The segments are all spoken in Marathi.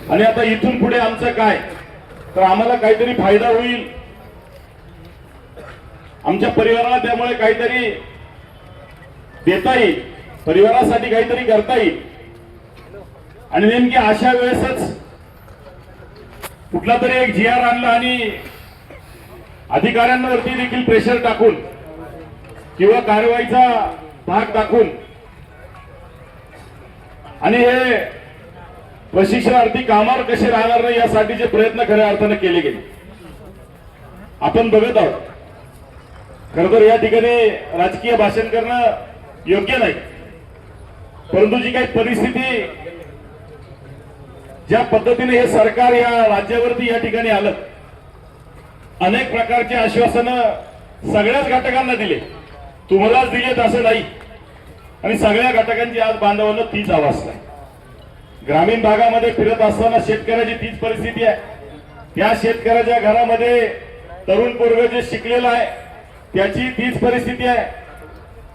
आणि आता इथून पुढे आमचं काय, तर आम्हाला काहीतरी फायदा होईल, आमच्या परिवाराला त्यामुळे काहीतरी देता येईल, परिवारासाठी काहीतरी करता येईल। आणि नेमकी अशा वेळेसच कुठला तरी एक जीआर आणला आणि अधिकाऱ्यांवरती देखील प्रेशर टाकून किंवा कारवाईचा भाग टाकून आणि हे प्रशिक्षणार्थी कामावर कसे राहणार नाही यासाठीचे प्रयत्न खऱ्या अर्थाने केले गेले। आपण बघत आहोत, खरं तर या ठिकाणी राजकीय भाषण करणं योग्य नाही, परंतु जी काही परिस्थिती, ज्या पद्धतीने हे सरकार या राज्यावरती या ठिकाणी आलं, अनेक प्रकारचे आश्वासनं सगळ्याच घटकांना दिले, तुम्हालाच दिलेत असं नाही, आणि सगळ्या घटकांची आज बांधवांना तीच अवस्था आहे। ग्रामीण भागामध्ये फिरत असताना शेतकऱ्याची तीच परिस्थिती आहे। त्या शेतकऱ्याच्या घरामध्ये तरुण पोरग जे शिकलेला आहे त्याची तीच परिस्थिती आहे,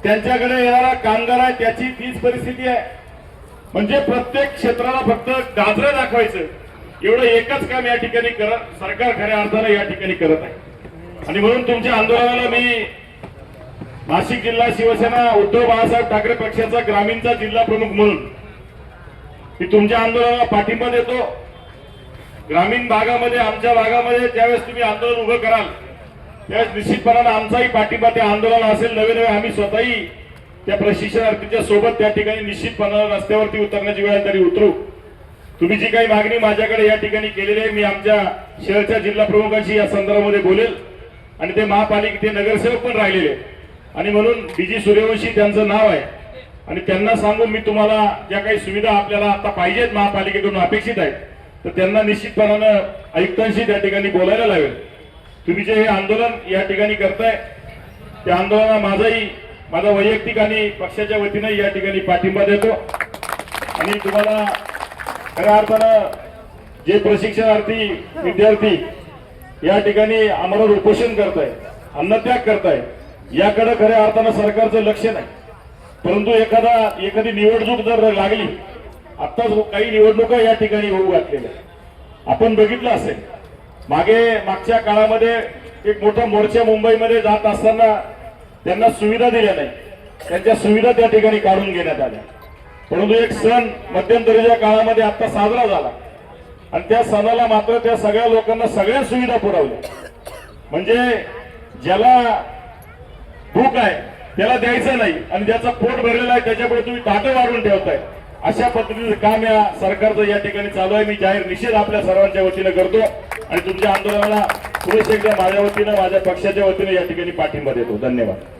त्यांच्याकडे येणारा कामगार आहे त्याची तीच परिस्थिती आहे। म्हणजे प्रत्येक क्षेत्राला फक्त गाजरं दाखवायचं एवढं एकच काम या ठिकाणी सरकार खऱ्या अर्थाने या ठिकाणी करत आहे। आणि म्हणून तुमच्या आंदोलनाला मी नाशिक जिल्हा शिवसेना उद्धव बाळासाहेब ठाकरे पक्षाचा ग्रामीणचा जिल्हा प्रमुख म्हणून मी तुमच्या आंदोलनाला पाठिंबा देतो। ग्रामीण भागामध्ये, आमच्या भागामध्ये ज्यावेळेस तुम्ही आंदोलन उभं कराल त्यावेळेस निश्चितपणाने आमचाही पाठिंबा त्या आंदोलनाला असेल। नवे आम्ही स्वतःही त्या प्रशिक्षणार्थीच्या सोबत त्या ठिकाणी निश्चितपणाने रस्त्यावरती उतरण्याची वेळ तरी उतरू। तुम्ही जी काही मागणी माझ्याकडे या ठिकाणी केलेली आहे, मी आमच्या शहरच्या जिल्हा प्रमुखांशी या संदर्भामध्ये बोलेल, आणि ते महापालिकेचे नगरसेवक पण राहिलेले, आणि म्हणून डीजी सूर्यवंशी त्यांचं नाव आहे, आणि त्यांना सांगून मी तुम्हाला ज्या काही सुविधा आपल्याला आता पाहिजेत महापालिकेकडून अपेक्षित आहेत तर त्यांना निश्चितपणाने आयुक्तांशी त्या ठिकाणी बोलायला लावेल। तुम्ही जे हे आंदोलन या ठिकाणी करताय त्या आंदोलनाला माझा वैयक्तिक आणि पक्षाच्या वतीने या ठिकाणी पाठिंबा देतो। आणि तुम्हाला खऱ्या अर्थानं जे प्रशिक्षणार्थी विद्यार्थी या ठिकाणी आम्हाला उपोषण करताय, अन्नत्याग करताय, याकडे खऱ्या अर्थानं सरकारचं लक्ष नाही, परंतु एखादी निवडणूक जर लागली, आत्ताच काही निवडणुका या ठिकाणी होऊ घातलेल्या आपण बघितलं असेल, मागच्या काळामध्ये एक मोठा मोर्चा मुंबईमध्ये जात असताना त्यांना सुविधा दिल्या नाही, त्यांच्या सुविधा त्या ठिकाणी काढून घेण्यात आल्या, परंतु एक सण मध्यंतरीच्या काळामध्ये आता साजरा झाला आणि त्या सणाला मात्र त्या सगळ्या लोकांना सगळ्या सुविधा पुरवल्या। म्हणजे ज्याला भूक आहे त्याला द्यायचं नाही आणि ज्याचा पोट भरलेला आहे त्याच्यापुढे तुम्ही ताटं वाढवून ठेवताय, अशा पद्धतीचं काम या सरकारचं या ठिकाणी चालू आहे। मी जाहीर निषेध आपल्या सर्वांच्या वतीने करतो आणि तुमच्या आंदोलनाला पुरुष एकदा माझ्या वतीने, माझ्या पक्षाच्या वतीने या ठिकाणी पाठिंबा देतो। धन्यवाद।